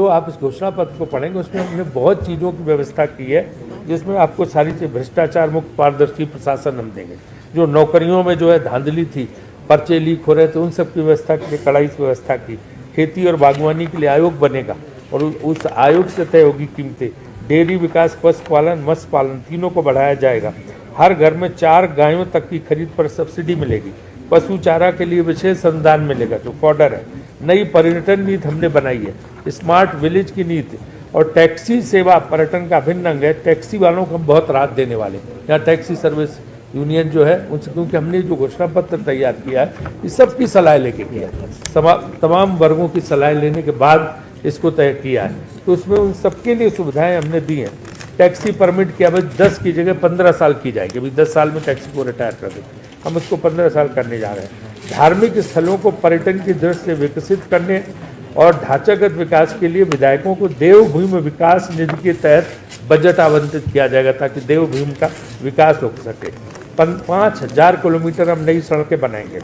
तो आप इस घोषणा पत्र को पढ़ेंगे, उसमें हमने बहुत चीज़ों की व्यवस्था की है, जिसमें आपको सारी चीज़ भ्रष्टाचार मुक्त पारदर्शी प्रशासन हम देंगे। जो नौकरियों में जो है धांधली थी, पर्चे लीक हो रहे थे, उन सब की व्यवस्था के लिए कड़ाई से व्यवस्था की। खेती और बागवानी के लिए आयोग बनेगा और उस आयोग से तय होगी कीमतें। डेयरी विकास, पशुपालन, मत्स्य पालन तीनों को बढ़ाया जाएगा। हर घर में 4 गायों तक की खरीद पर सब्सिडी मिलेगी। पशु चारा के लिए विशेष अनुदान मिलेगा जो फॉडर है। नई पर्यटन नीति हमने बनाई है, स्मार्ट विलेज की नीति और टैक्सी सेवा पर्यटन का अभिन्न अंग है। टैक्सी वालों को हम बहुत राहत देने वाले हैं। यहाँ टैक्सी सर्विस यूनियन जो है उनसे, क्योंकि हमने जो घोषणा पत्र तैयार किया है इस सबकी सलाह लेके किया है, तमाम वर्गों की सलाह लेने के बाद इसको तय किया है। तो उसमें उन सबके लिए सुविधाएं हमने दी हैं। टैक्सी परमिट की अवधि 10 की जगह 15 साल की जाएगी। अभी 10 साल में टैक्सी को रिटायर कर देंगे, हम उसको 15 साल करने जा रहे हैं। धार्मिक स्थलों को पर्यटन की दृष्टि से विकसित करने और ढांचागत विकास के लिए विधायकों को देवभूमि विकास निधि के तहत बजट आवंटित किया जाएगा, ताकि देवभूमि का विकास हो सके। 5000 किलोमीटर हम नई सड़कें बनाएंगे।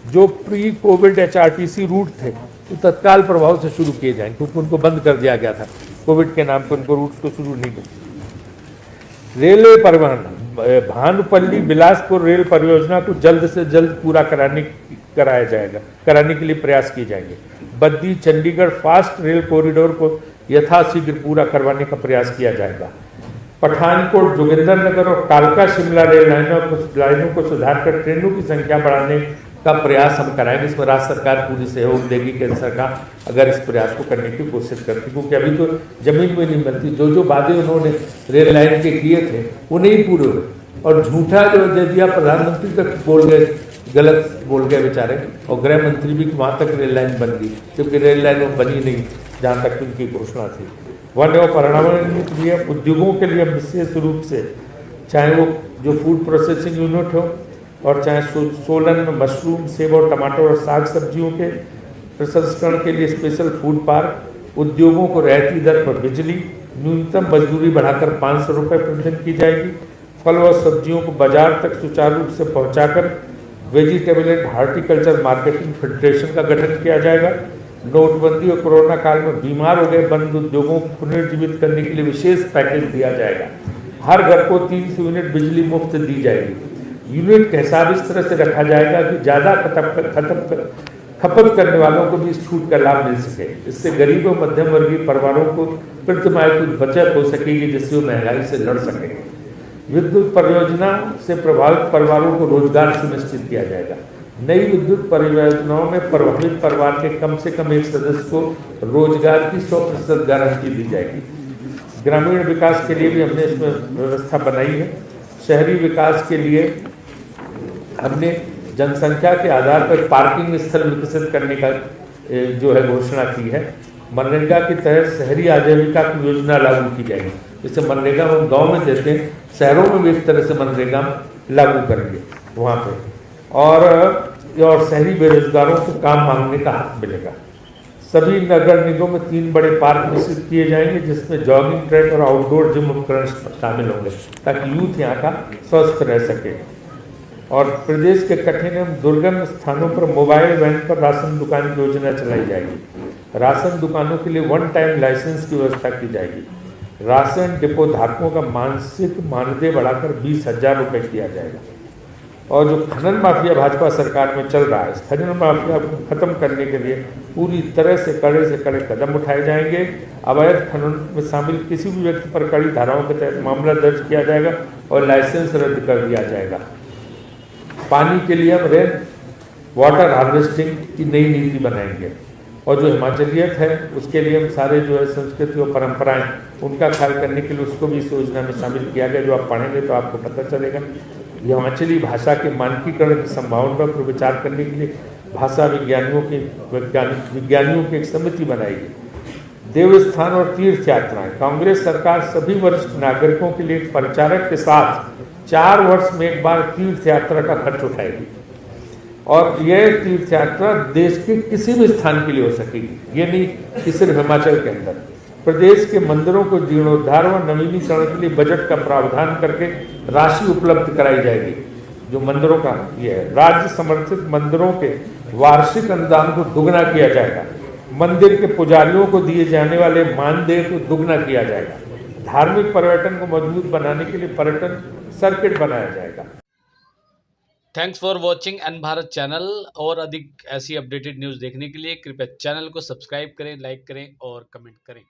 जो प्री कोविड HRTC रूट थे तो तत्काल प्रभाव से शुरू किए जाएंगे, क्योंकि उनको बंद कर दिया गया था कोविड के नाम पर, उनको रूट को शुरू नहीं किया। रेलवे परिवहन, भानुपल्ली बिलासपुर रेल परियोजना को जल्द से जल्द पूरा कराने के लिए प्रयास किए जाएंगे। Baddi Chandigarh fast rail corridor को यथाशीघ्र पूरा करवाने का प्रयास किया जाएगा। पठानकोट, जोगिंदरनगर और कालका शिमला रेल लाइनों को सुधार कर ट्रेनों की संख्या बढ़ाने का प्रयास हम कराएंगे। इसमें राज्य सरकार पूरी सहयोग देगी, केंद्र सरकार अगर इस प्रयास को करने की कोशिश करती, क्योंकि अभी तो जमीन में नहीं मिलती। जो वादे उन्होंने रेल लाइन के किए थे वो नहीं पूरे हुए, और झूठा जो दे दिया प्रधानमंत्री तक बोल गए, गलत बोल गए बेचारे, और गृह मंत्री भी वहाँ तक रेल लाइन बन गई, क्योंकि रेल लाइन वो बनी नहीं जहाँ तक उनकी घोषणा थी। वन एवं पर्यावरण के लिए उद्योगों के लिए विशेष रूप से, चाहे वो जो फूड प्रोसेसिंग यूनिट हो और चाहे सोलन में मशरूम, सेब और टमाटर और साग सब्जियों के प्रसंस्करण के लिए स्पेशल फूड पार्क। उद्योगों को रियायती दर पर बिजली, न्यूनतम मजदूरी बढ़ाकर 500 रुपये प्रतिदिन की जाएगी। फल और सब्जियों को बाजार तक सुचारू रूप से पहुंचाकर vegetable and horticulture marketing federation का गठन किया जाएगा। नोटबंदी और कोरोना काल में बीमार हो गए बंद उद्योगों को पुनर्जीवित करने के लिए विशेष पैकेज दिया जाएगा। हर घर को 300 यूनिट बिजली मुफ्त दी जाएगी। यूनिट का हिसाब इस तरह से रखा जाएगा कि ज़्यादा खपत करने वालों को भी इस छूट का लाभ मिल सके। इससे गरीब और मध्यम वर्गीय परिवारों को प्रतिमाह कुछ बचत हो सकेगी, जिससे वो महंगाई से लड़ सकेंगे। विद्युत परियोजना से प्रभावित परिवारों को रोजगार सुनिश्चित किया जाएगा। नई विद्युत परियोजनाओं में प्रभावित परिवार के कम से कम एक सदस्य को रोजगार की 100% गारंटी दी जाएगी। ग्रामीण विकास के लिए भी हमने इसमें व्यवस्था बनाई है। शहरी विकास के लिए हमने जनसंख्या के आधार पर पार्किंग स्थल विकसित करने का जो है घोषणा की है। मनरेगा के तहत शहरी आजीविका की योजना लागू की जाएगी। जैसे मनरेगा हम गांव में देते हैं, शहरों में भी इस तरह से मनरेगा लागू करेंगे वहाँ पे, और शहरी बेरोजगारों को काम मांगने का हक मिलेगा। सभी नगर निगमों में 3 बड़े पार्क विकसित किए जाएंगे, जिसमें जॉगिंग ट्रैक और आउटडोर जिम उपकरण शामिल होंगे, ताकि यूथ यहाँ का स्वस्थ रह सके। और प्रदेश के कठिन एवं दुर्गम स्थानों पर मोबाइल वैन पर राशन दुकान की योजना चलाई जाएगी। राशन दुकानों के लिए 1 टाइम लाइसेंस की व्यवस्था की जाएगी। राशन डिपो धारकों का मासिक मानदेय बढ़ाकर 20,000 रुपये किया जाएगा। और जो खनन माफिया भाजपा सरकार में चल रहा है, इस खनन माफिया को खत्म करने के लिए पूरी तरह से कड़े कदम उठाए जाएंगे। अवैध खनन में शामिल किसी भी व्यक्ति पर कड़ी धाराओं के तहत मामला दर्ज किया जाएगा और लाइसेंस रद्द कर दिया जाएगा। पानी के लिए हम रेन वाटर हार्वेस्टिंग की नई नीति बनाएंगे, और जो हिमाचलियत है उसके लिए हम सारे जो है संस्कृति और परंपराएं उनका ख्याल करने के लिए उसको भी इस योजना में शामिल किया गया। जो आप पढ़ेंगे तो आपको पता चलेगा। हिमाचली भाषा के मानकीकरण की संभावना पर विचार करने के लिए भाषा विज्ञानियों की एक समिति बनाएगी। देवस्थान और तीर्थ यात्राएं, कांग्रेस सरकार सभी वरिष्ठ नागरिकों के लिए एक परिचारक के साथ 4 वर्ष में एक बार तीर्थ यात्रा का खर्च उठाएगी, और यह तीर्थ यात्रा देश के किसी भी स्थान के लिए हो सकेगी। ये नहीं कि सिर्फ हिमाचल के अंदर। प्रदेश के मंदिरों को जीर्णोद्धार व नवीनीकरण के लिए बजट का प्रावधान करके राशि उपलब्ध कराई जाएगी। जो मंदिरों का ये है, राज्य समर्थित मंदिरों के वार्षिक अनुदान को दुगना किया जाएगा। मंदिर के पुजारियों को दिए जाने वाले मानदेय को दुगना किया जाएगा। धार्मिक पर्यटन को मजबूत बनाने के लिए पर्यटन सर्किट बनाया जाएगा। Thanks for watching N Bharat channel. और अधिक ऐसी अपडेटेड न्यूज़ देखने के लिए कृपया चैनल को सब्सक्राइब करें, लाइक करें और कमेंट करें।